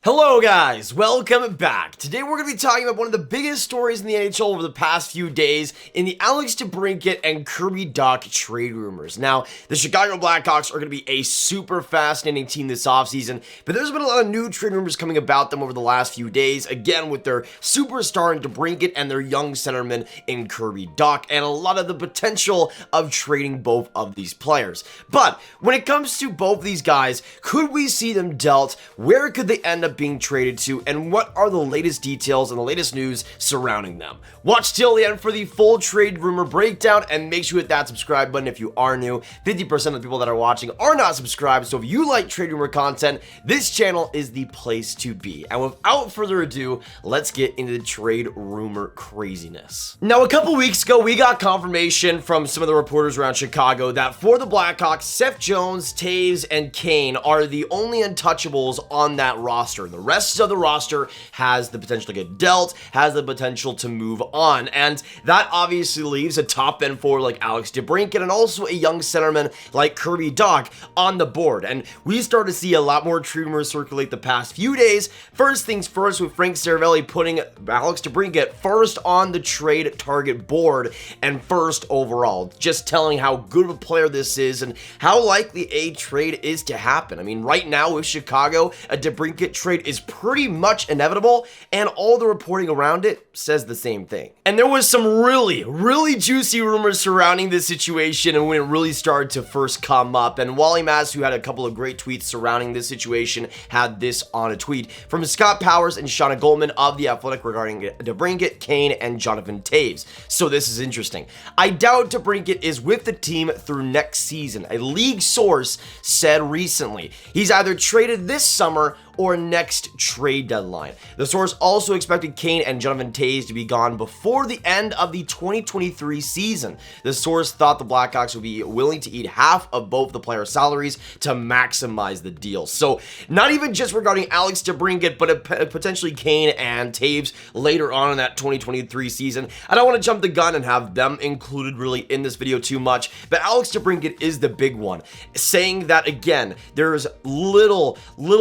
Hello guys, welcome back. Today we're going to be talking about one of the biggest stories in the NHL over the past few days in the Alex DeBrincat and Kirby Dach trade rumors. Now, the Chicago Blackhawks are going to be a super fascinating team this offseason, but there's been a lot of new trade rumors coming about them over the last few days, again with their superstar in DeBrincat and their young centerman in Kirby Dach, and a lot of the potential of trading both of these players. But when it comes to both of these guys, could we see them dealt? Where could they end up being traded to, and what are the latest details and the latest news surrounding them? Watch till the end for the full trade rumor breakdown, and make sure you hit that subscribe button if you are new. 50% of the people that are watching are not subscribed, so if you like trade rumor content, this channel is the place to be. And without further ado, let's get into the trade rumor craziness. Now, a couple weeks ago, we got confirmation from some of the reporters around Chicago that for the Blackhawks, Seth Jones, Toews, and Kane are the only untouchables on that roster. The rest of the roster has the potential to get dealt, has the potential to move on, and that obviously leaves a top end forward like Alex DeBrincat and also a young centerman like Kirby Dach on the board. And we started to see a lot more trade rumors circulate the past few days. First things first, with Frank Seravalli putting Alex DeBrincat first on the trade target board and first overall, just telling how good of a player this is and how likely a trade is to happen. I mean, right now with Chicago, a DeBrincat trade is pretty much inevitable, and all the reporting around it says the same thing. And there was some really juicy rumors surrounding this situation and when it really started to first come up, and Wally Matz, who had a couple of great tweets surrounding this situation, had this on a tweet from Scott Powers and Shauna Goldman of The Athletic regarding DeBrincat, Kane, and Jonathan Toews. So this is interesting. I doubt DeBrincat is with the team through next season, a league source said recently. He's either traded this summer or next trade deadline. The source also expected Kane and Jonathan Toews to be gone before the end of the 2023 season. The source thought the Blackhawks would be willing to eat half of both the players' salaries to maximize the deal. So not even just regarding Alex DeBrincat, but potentially Kane and Toews later on in that 2023 season. I don't want to jump the gun and have them included really in this video too much, but Alex DeBrincat is the big one, saying that again, there's little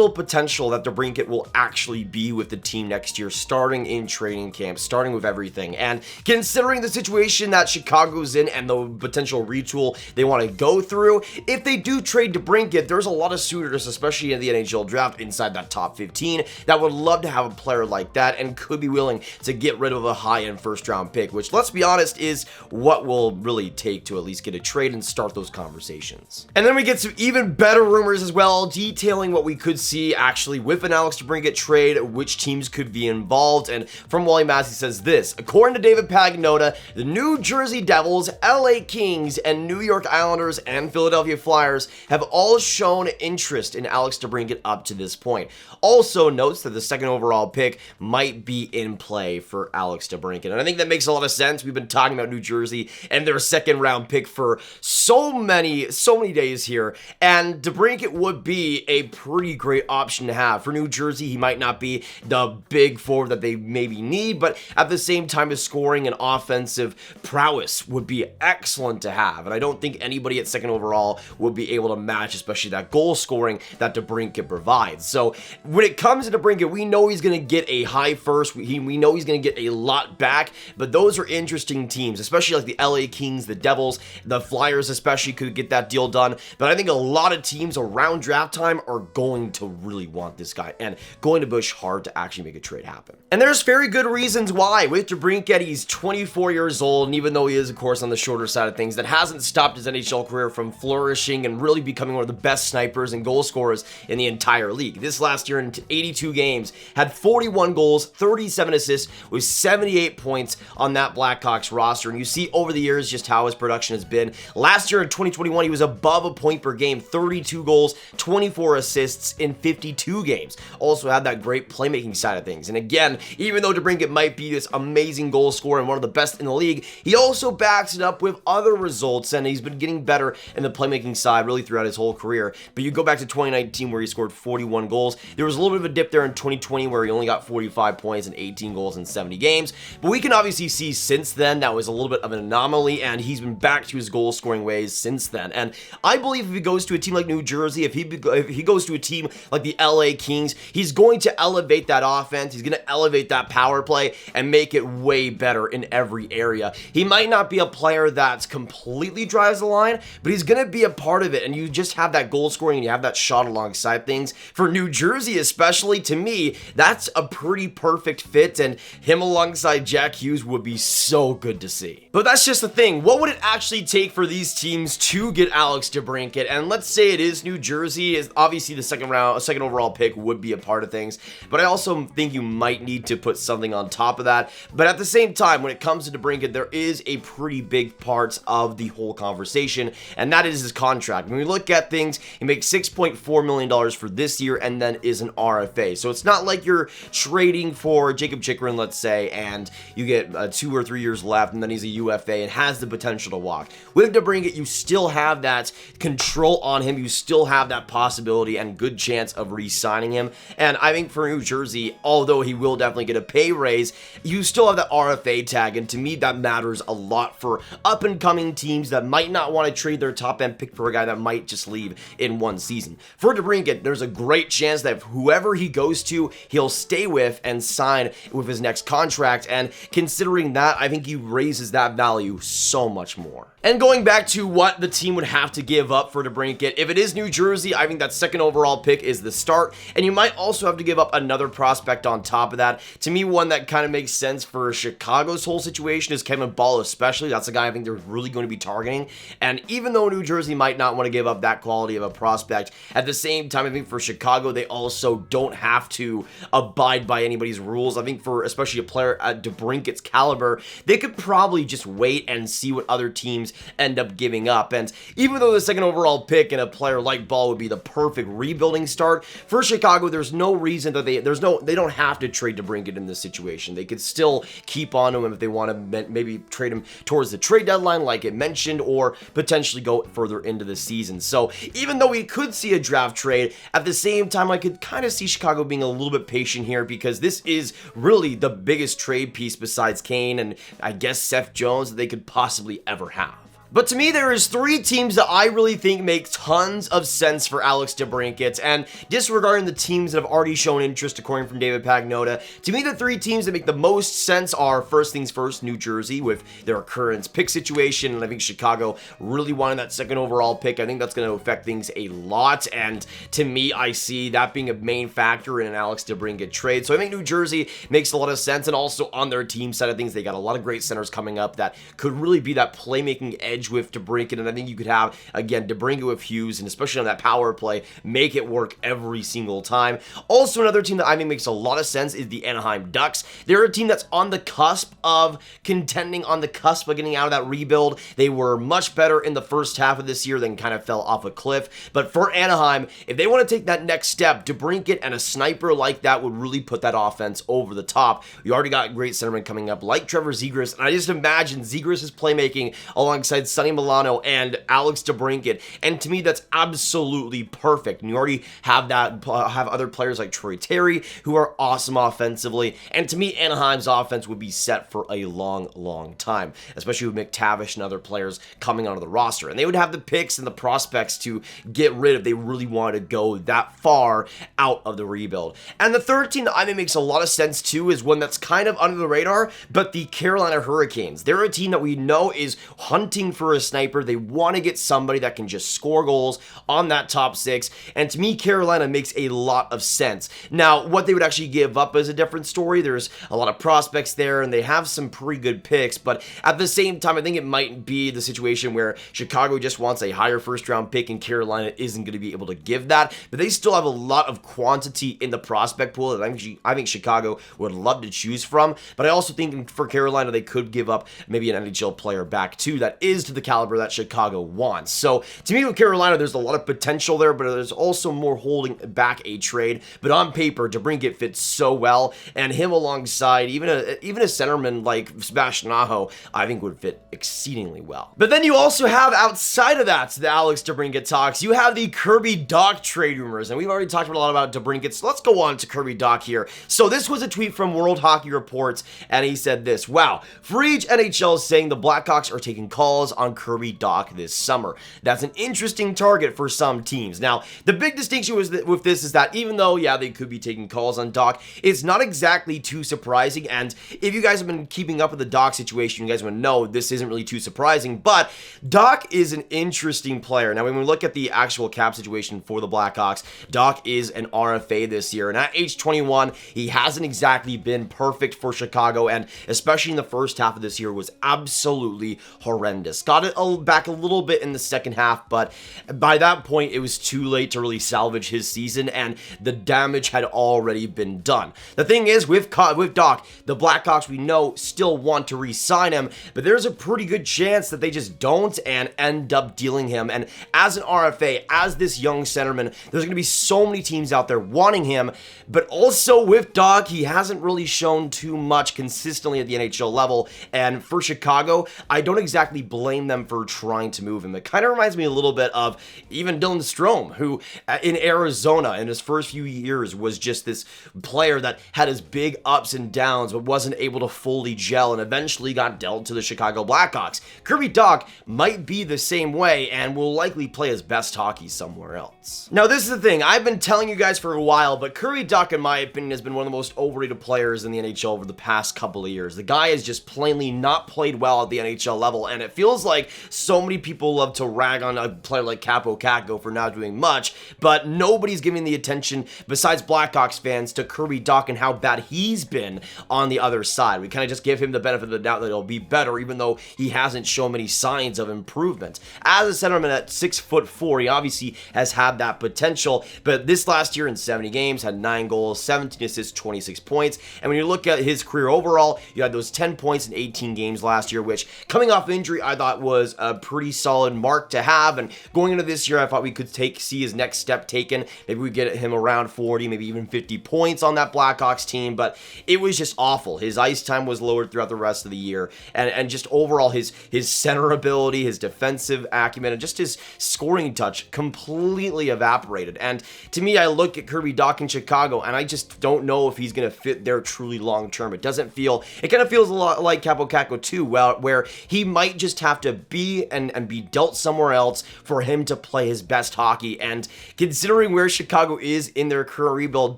potential that DeBrincat will actually be with the team next year, starting in training camp, starting with everything. And considering the situation that Chicago's in and the potential retool they want to go through, if they do trade DeBrincat, there's a lot of suitors, especially in the NHL draft, inside that top 15 that would love to have a player like that and could be willing to get rid of a high-end first-round pick, which, let's be honest, is what will really take to at least get a trade and start those conversations. And then we get some even better rumors as well, detailing what we could see actually with an Alex DeBrincat trade, which teams could be involved. And from Wally Matz, he says this: according to David Pagnotta, the New Jersey Devils, LA Kings, and New York Islanders and Philadelphia Flyers have all shown interest in Alex DeBrincat up to this point. Also notes that the second overall pick might be in play for Alex DeBrincat. And I think that makes a lot of sense. We've been talking about New Jersey and their second round pick for so many days here, and DeBrincat would be a pretty great option to have. For New Jersey, he might not be the big forward that they maybe need, but at the same time, his scoring and offensive prowess would be excellent to have. And I don't think anybody at second overall would be able to match, especially that goal scoring that DeBrincat provides. So when it comes to DeBrincat, we know he's going to get a high first. We know he's going to get a lot back, but those are interesting teams, especially like the LA Kings, the Devils, the Flyers especially could get that deal done. But I think a lot of teams around draft time are going to really want this guy and going to push hard to actually make a trade happen. And there's very good reasons why. With DeBrincat, he's 24 years old, and even though he is, of course, on the shorter side of things, that hasn't stopped his NHL career from flourishing and really becoming one of the best snipers and goal scorers in the entire league. This last year in 82 games, had 41 goals, 37 assists, with 78 points on that Blackhawks roster. And you see over the years just how his production has been. Last year in 2021, he was above a point per game, 32 goals, 24 assists in 52 games. Also had that great playmaking side of things. And again, even though DeBrincat might be this amazing goal scorer and one of the best in the league, he also backs it up with other results, and he's been getting better in the playmaking side really throughout his whole career. But you go back to 2019 where he scored 41 goals. There was a little bit of a dip there in 2020 where he only got 45 points and 18 goals in 70 games. But we can obviously see since then that was a little bit of an anomaly, and he's been back to his goal scoring ways since then. And I believe if he goes to a team like New Jersey, if he goes to a team like the LA LA Kings, he's going to elevate that offense, he's going to elevate that power play and make it way better in every area. He might not be a player that's completely drives the line, but he's going to be a part of it, and you just have that goal scoring and you have that shot alongside things. For New Jersey especially, to me, that's a pretty perfect fit, and him alongside Jack Hughes would be so good to see. But that's just the thing. What would it actually take for these teams to get Alex DeBrincat? And let's say it is New Jersey. Is obviously the second overall pick would be a part of things, but I also think you might need to put something on top of that. But at the same time, when it comes to DeBrincat, there is a pretty big part of the whole conversation, and that is his contract. When we look at things, he makes $6.4 million for this year and then is an RFA. So it's not like you're trading for Jacob Chikrin, let's say, and you get 2 or 3 years left and then he's a UFA and has the potential to walk. With DeBrincat, you still have that control on him. You still have that possibility and good chance of re-signing him. And I think for New Jersey, although he will definitely get a pay raise, you still have that RFA tag, and to me that matters a lot for up-and-coming teams that might not want to trade their top-end pick for a guy that might just leave in one season. For DeBrincat, there's a great chance that whoever he goes to, he'll stay with and sign with his next contract, and considering that, I think he raises that value so much more. And going back to what the team would have to give up for DeBrincat, if it is New Jersey, I think that second overall pick is the start, and you might also have to give up another prospect on top of that. To me, one that kind of makes sense for Chicago's whole situation is Kevin Ball especially. That's a guy I think they're really going to be targeting, and even though New Jersey might not want to give up that quality of a prospect, at the same time, I think for Chicago, they also don't have to abide by anybody's rules. I think for especially a player at DeBrincat's caliber, they could probably just wait and see what other teams end up giving up. And even though the second overall pick and a player like Ball would be the perfect rebuilding start, for Chicago, there's no reason that they don't have to trade DeBrincat in this situation. They could still keep on to him if they want to maybe trade him towards the trade deadline like it mentioned, or potentially go further into the season. So even though we could see a draft trade, at the same time, I could kind of see Chicago being a little bit patient here, because this is really the biggest trade piece besides Kane and I guess Seth Jones that they could possibly ever have. But to me, there is 3 teams that I really think make tons of sense for Alex DeBrincat, and disregarding the teams that have already shown interest, according from David Pagnotta, to me, the 3 teams that make the most sense are, first things first, New Jersey with their current pick situation, and I think Chicago really wanted that second overall pick. I think that's going to affect things a lot, and to me, I see that being a main factor in an Alex DeBrincat trade. So I think New Jersey makes a lot of sense, and also on their team side of things, they got a lot of great centers coming up that could really be that playmaking edge with DeBrincat, and I think you could have, again, DeBrincat with Hughes, and especially on that power play, make it work every single time. Also, another team that I think makes a lot of sense is the Anaheim Ducks. They're a team that's on the cusp of contending, on the cusp of getting out of that rebuild. They were much better in the first half of this year, then kind of fell off a cliff. But for Anaheim, if they want to take that next step, DeBrincat and a sniper like that would really put that offense over the top. You already got great centermen coming up like Trevor Zegras, and I just imagine Zegras' playmaking alongside Sonny Milano and Alex DeBrincat, and to me that's absolutely perfect. And you already have other players like Troy Terry who are awesome offensively, and to me Anaheim's offense would be set for a long time, especially with McTavish and other players coming onto the roster, and they would have the picks and the prospects to get rid if they really wanted to go that far out of the rebuild. And the third team that I think makes a lot of sense too is one that's kind of under the radar, but the Carolina Hurricanes. They're a team that we know is hunting for a sniper. They want to get somebody that can just score goals on that top 6, and to me Carolina makes a lot of sense. Now what they would actually give up is a different story. There's a lot of prospects there and they have some pretty good picks, but at the same time I think it might be the situation where Chicago just wants a higher first round pick and Carolina isn't going to be able to give that, but they still have a lot of quantity in the prospect pool that I think Chicago would love to choose from. But I also think for Carolina they could give up maybe an NHL player back too that is to the caliber that Chicago wants. So to me with Carolina, there's a lot of potential there, but there's also more holding back a trade. But on paper, DeBrincat fits so well, and him alongside even a centerman like Sebastian Aho, I think would fit exceedingly well. But then you also have, outside of that, the Alex DeBrincat talks, you have the Kirby Dach trade rumors, and we've already talked a lot about DeBrincat, so let's go on to Kirby Dach here. So this was a tweet from World Hockey Reports, and he said this: wow, for each NHL is saying the Blackhawks are taking calls on Kirby Dach this summer. That's an interesting target for some teams. Now, the big distinction with this is that even though, yeah, they could be taking calls on Dach, it's not exactly too surprising. And if you guys have been keeping up with the Dach situation, you guys would know this isn't really too surprising. But Dach is an interesting player. Now, when we look at the actual cap situation for the Blackhawks, Dach is an RFA this year. And at age 21, he hasn't exactly been perfect for Chicago. And especially in the first half of this year was absolutely horrendous. Got it back a little bit in the second half, but by that point, it was too late to really salvage his season, and the damage had already been done. The thing is, with Dach, the Blackhawks, we know, still want to re-sign him, but there's a pretty good chance that they just don't and end up dealing him. And as an RFA, as this young centerman, there's going to be so many teams out there wanting him, but also with Dach, he hasn't really shown too much consistently at the NHL level, and for Chicago, I don't exactly blame them for trying to move him. It kind of reminds me a little bit of even Dylan Strome, who in Arizona in his first few years was just this player that had his big ups and downs but wasn't able to fully gel and eventually got dealt to the Chicago Blackhawks. Kirby Dach might be the same way and will likely play his best hockey somewhere else. Now, this is the thing. I've been telling you guys for a while, but Kirby Dach, in my opinion, has been one of the most overrated players in the NHL over the past couple of years. The guy has just plainly not played well at the NHL level, and it feels like so many people love to rag on a player like Kaapo Kakko for not doing much, but nobody's giving the attention, besides Blackhawks fans, to Kirby Dach and how bad he's been on the other side. We kind of just give him the benefit of the doubt that he'll be better, even though he hasn't shown many signs of improvement. As a centerman at 6'4", he obviously has had that potential, but this last year in 70 games, had 9 goals, 17 assists, 26 points, and when you look at his career overall, you had those 10 points in 18 games last year, which, coming off injury, I thought was a pretty solid mark to have, and going into this year, I thought we could see his next step taken. Maybe we get him around 40, maybe even 50 points on that Blackhawks team, but it was just awful. His ice time was lowered throughout the rest of the year, and just overall, his center ability, his defensive acumen, and just his scoring touch completely evaporated. And to me, I look at Kirby Dach in Chicago, and I just don't know if he's going to fit there truly long term. It kind of feels a lot like Kaapo Kakko too, where he might just have to be and be dealt somewhere else for him to play his best hockey. And considering where Chicago is in their current rebuild,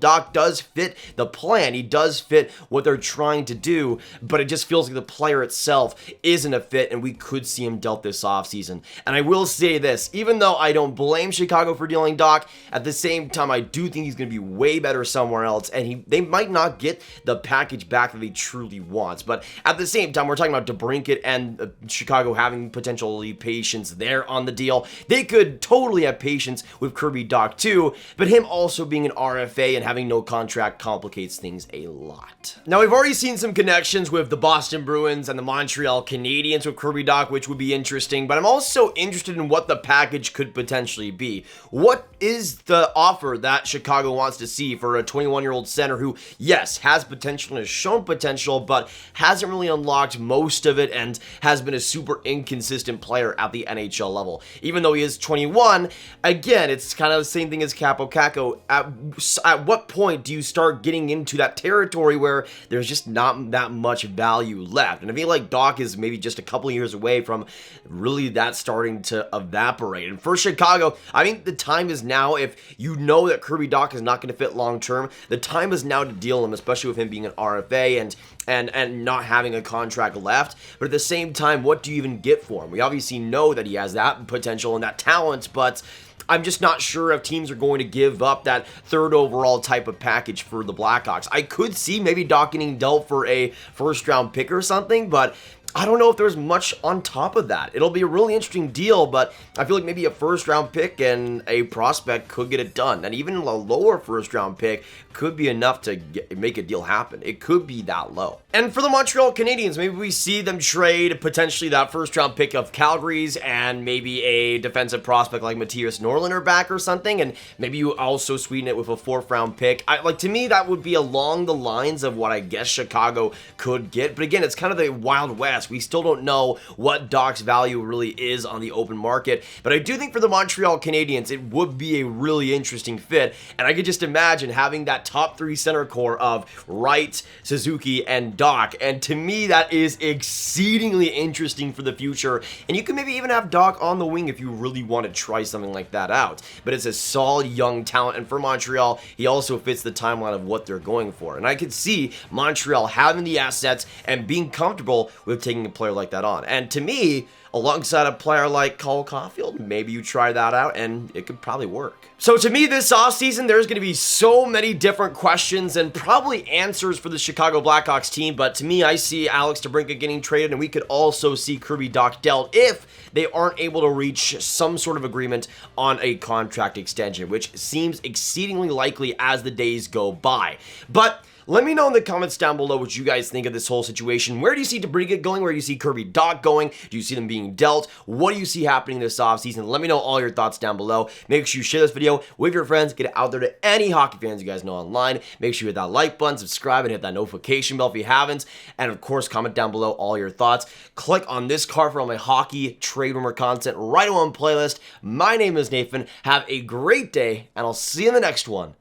Dach does fit the plan. He does fit what they're trying to do, but it just feels like the player itself isn't a fit, and we could see him dealt this offseason. And I will say this, even though I don't blame Chicago for dealing Dach, at the same time, I do think he's going to be way better somewhere else, and they might not get the package back that they truly want. But at the same time, we're talking about DeBrincat and Chicago having potentially patience there on the deal. They could totally have patience with Kirby Dach too, but him also being an RFA and having no contract complicates things a lot. Now, we've already seen some connections with the Boston Bruins and the Montreal Canadiens with Kirby Dach, which would be interesting, but I'm also interested in what the package could potentially be. What is the offer that Chicago wants to see for a 21-year-old center who, yes, has potential and has shown potential, but hasn't really unlocked most of it and has been a super inconsistent player at the NHL level? Even though he is 21, again, it's kind of the same thing as Kaapo Kakko. At what point do you start getting into that territory where there's just not that much value left? And I feel like Dach is maybe just a couple years away from really that starting to evaporate. And for Chicago, I think the time is now. If you know that Kirby Dach is not going to fit long term, the time is now to deal him, especially with him being an RFA and not having a contract left. But at the same time, what do you even get for him? We obviously know that he has that potential and that talent, but I'm just not sure if teams are going to give up that third overall type of package for the Blackhawks. I could see maybe Dach getting dealt for a first-round pick or something, but I don't know if there's much on top of that. It'll be a really interesting deal, but I feel like maybe a first-round pick and a prospect could get it done. And even a lower first-round pick could be enough to make a deal happen. It could be that low. And for the Montreal Canadiens, maybe we see them trade potentially that first-round pick of Calgary's and maybe a defensive prospect like Matthias Norlinder back or something, and maybe you also sweeten it with a fourth-round pick. To me, that would be along the lines of what I guess Chicago could get. But again, it's kind of the Wild West yes, we still don't know what Dach's value really is on the open market, but I do think for the Montreal Canadiens, it would be a really interesting fit, and I could just imagine having that top 3 center core of Wright, Suzuki, and Dach, and to me, that is exceedingly interesting for the future, and you can maybe even have Dach on the wing if you really want to try something like that out, but it's a solid young talent, and for Montreal, he also fits the timeline of what they're going for, and I could see Montreal having the assets and being comfortable with taking a player like that on, and to me, alongside a player like Cole Caulfield, maybe you try that out and it could probably work. So to me this offseason, there's going to be so many different questions and probably answers for the Chicago Blackhawks team, but to me I see Alex DeBrincat getting traded, and we could also see Kirby Dach dealt if they aren't able to reach some sort of agreement on a contract extension, which seems exceedingly likely as the days go by. But let me know in the comments down below what you guys think of this whole situation. Where do you see DeBrincat going? Where do you see Kirby Dach going? Do you see them being dealt? What do you see happening this offseason? Let me know all your thoughts down below. Make sure you share this video with your friends. Get it out there to any hockey fans you guys know online. Make sure you hit that like button, subscribe, and hit that notification bell if you haven't. And of course, comment down below all your thoughts. Click on this card for all my hockey trade rumor content right on playlist. My name is Nathan. Have a great day, and I'll see you in the next one.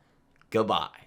Goodbye.